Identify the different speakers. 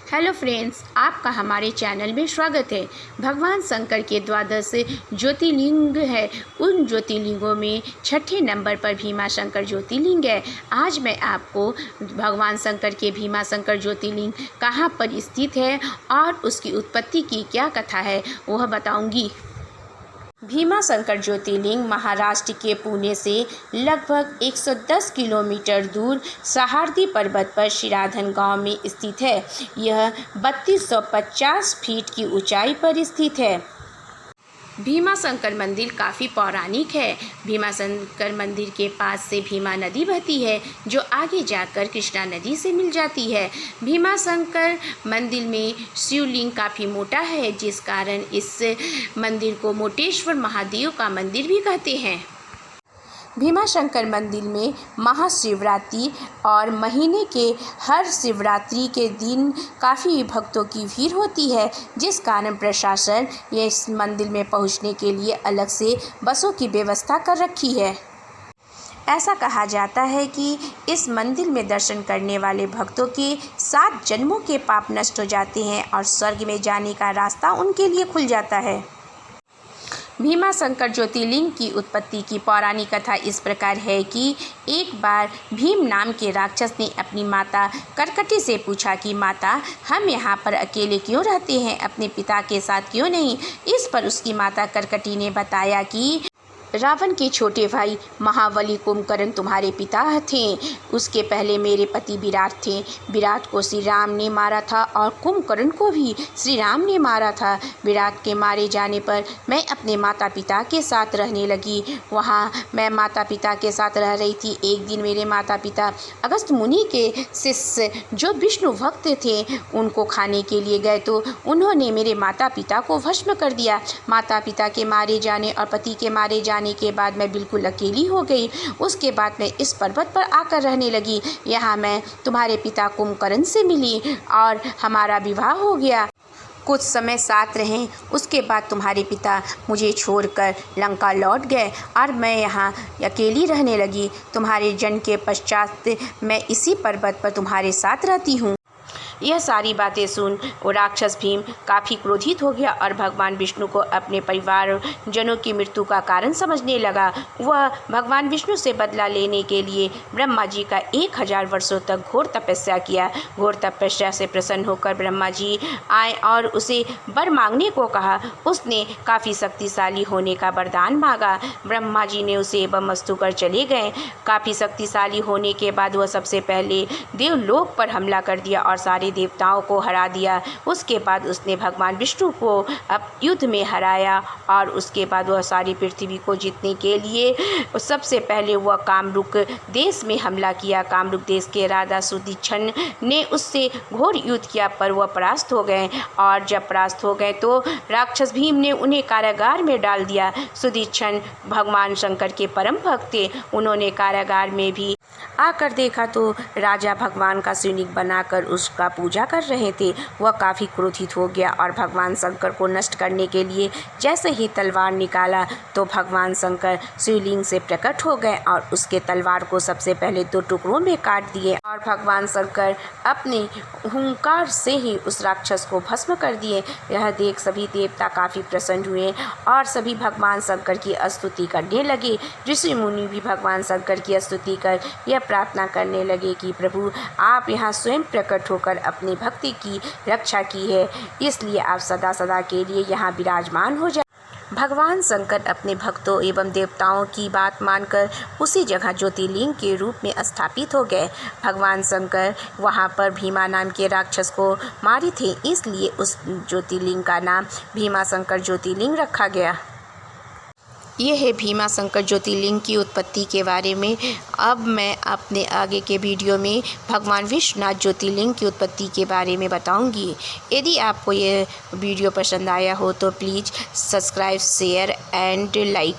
Speaker 1: Hello friends, आपका हमारे channel में स्वागत है। भगवान शंकर के 12 ज्योतिर्लिंग है। उन ज्योतिर्लिंगों में छठे नंबर पर भीमा शंकर ज्योतिर्लिंग है। आज मैं आपको भगवान शंकर के भीमा शंकर ज्योतिर्लिंग कहाँ पर स्थित है और उसकी उत्पत्ति की क्या कथा है वह बताऊंगी। भीमा शंकर ज्योतिर्लिंग महाराष्ट्र के पुणे से लगभग 110 किलोमीटर दूर सहारदी पर्वत पर शिराधन गांव में स्थित है। यह 3250 फीट की ऊंचाई पर स्थित है। भीमा शंकर मंदिर काफ़ी पौराणिक है। भीमा शंकर मंदिर के पास से भीमा नदी बहती है जो आगे जाकर कृष्णा नदी से मिल जाती है। भीमा शंकर मंदिर में शिवलिंग काफ़ी मोटा है, जिस कारण इस मंदिर को मोटेश्वर महादेव का मंदिर भी कहते हैं। भीमा शंकर मंदिर में महाशिवरात्रि और महीने के हर शिवरात्रि के दिन काफ़ी भक्तों की भीड़ होती है, जिस कारण प्रशासन ये इस मंदिर में पहुंचने के लिए अलग से बसों की व्यवस्था कर रखी है। ऐसा कहा जाता है कि इस मंदिर में दर्शन करने वाले भक्तों के 7 जन्मों के पाप नष्ट हो जाते हैं और स्वर्ग में जाने का रास्ता उनके लिए खुल जाता है। भीमा शंकर ज्योतिर्लिंग की उत्पत्ति की पौराणिक कथा इस प्रकार है कि एक बार भीम नाम के राक्षस ने अपनी माता करकटी से पूछा कि माता, हम यहाँ पर अकेले क्यों रहते हैं, अपने पिता के साथ क्यों नहीं। इस पर उसकी माता करकटी ने बताया कि रावण के छोटे भाई महाबली कुंभकर्ण तुम्हारे पिता थे। उसके पहले मेरे पति विराट थे। विराट को श्री राम ने मारा था और कुंभकर्ण को भी श्री राम ने मारा था। विराट के मारे जाने पर मैं अपने माता पिता के साथ रहने लगी। वहाँ मैं माता पिता के साथ रह रही थी। एक दिन मेरे माता पिता अगस्त मुनि के शिष्य जो विष्णु भक्त थे उनको खाने के लिए गए तो उन्होंने मेरे माता पिता को भस्म कर दिया। माता पिता के मारे जाने और पति के मारे जाने के बाद मैं बिल्कुल अकेली हो गई। उसके बाद मैं इस पर्वत पर आकर रहने लगी। यहाँ मैं तुम्हारे पिता कुंभकर्ण से मिली और हमारा विवाह हो गया। कुछ समय साथ रहें, उसके बाद तुम्हारे पिता मुझे छोड़कर लंका लौट गए और मैं यहाँ अकेली रहने लगी। तुम्हारे जन्म के पश्चात मैं इसी पर्वत पर तुम्हारे साथ रहती हूँ। यह सारी बातें सुन वो राक्षस भीम काफ़ी क्रोधित हो गया और भगवान विष्णु को अपने परिवार जनों की मृत्यु का कारण समझने लगा। वह भगवान विष्णु से बदला लेने के लिए ब्रह्मा जी का 1000 वर्षों तक घोर तपस्या किया। घोर तपस्या से प्रसन्न होकर ब्रह्मा जी आए और उसे वर मांगने को कहा। उसने काफ़ी शक्तिशाली होने का वरदान मांगा। ब्रह्मा जी ने उसे बमस्तु कर चले गए। काफ़ी शक्तिशाली होने के बाद वह सबसे पहले देवलोक पर हमला कर दिया और सारे देवताओं को हरा दिया। उसके बाद उसने भगवान विष्णु को अब युद्ध में हराया और उसके बाद वह सारी पृथ्वी को जीतने के लिए सबसे पहले वह कामरूप देश में हमला किया। कामरूप देश के राजा सुदीक्षण ने उससे घोर युद्ध किया पर वह परास्त हो गए और जब परास्त हो गए तो राक्षस भीम ने उन्हें कारागार में डाल दिया। सुदीक्षण भगवान शंकर के परम भक्त थे। उन्होंने कारागार में भी आकर देखा तो राजा भगवान का शिवलिंग बनाकर उसका पूजा कर रहे थे। वह काफ़ी क्रोधित हो गया और भगवान शंकर को नष्ट करने के लिए जैसे ही तलवार निकाला तो भगवान शंकर शिवलिंग से प्रकट हो गए और उसके तलवार को सबसे पहले 2 टुकड़ों में काट दिए और भगवान शंकर अपने हुंकार से ही उस राक्षस को भस्म कर दिए। यह देख सभी देवता काफ़ी प्रसन्न हुए और सभी भगवान शंकर की स्तुति करने लगे। ऋषि मुनि भी भगवान शंकर की स्तुति कर यह प्रार्थना करने लगे कि प्रभु, आप यहाँ स्वयं प्रकट होकर अपनी भक्ति की रक्षा की है, इसलिए आप सदा सदा के लिए यहाँ विराजमान हो जाए। भगवान शंकर अपने भक्तों एवं देवताओं की बात मानकर उसी जगह ज्योतिर्लिंग के रूप में स्थापित हो गए। भगवान शंकर वहाँ पर भीमा नाम के राक्षस को मारे थे, इसलिए उस ज्योतिर्लिंग का नाम भीमा शंकर ज्योतिर्लिंग रखा गया। ये है भीमा शंकर ज्योतिर्लिंग की उत्पत्ति के बारे में। अब मैं अपने आगे के वीडियो में भगवान विश्वनाथ ज्योतिर्लिंग की उत्पत्ति के बारे में बताऊंगी। यदि आपको ये वीडियो पसंद आया हो तो please subscribe, share and like.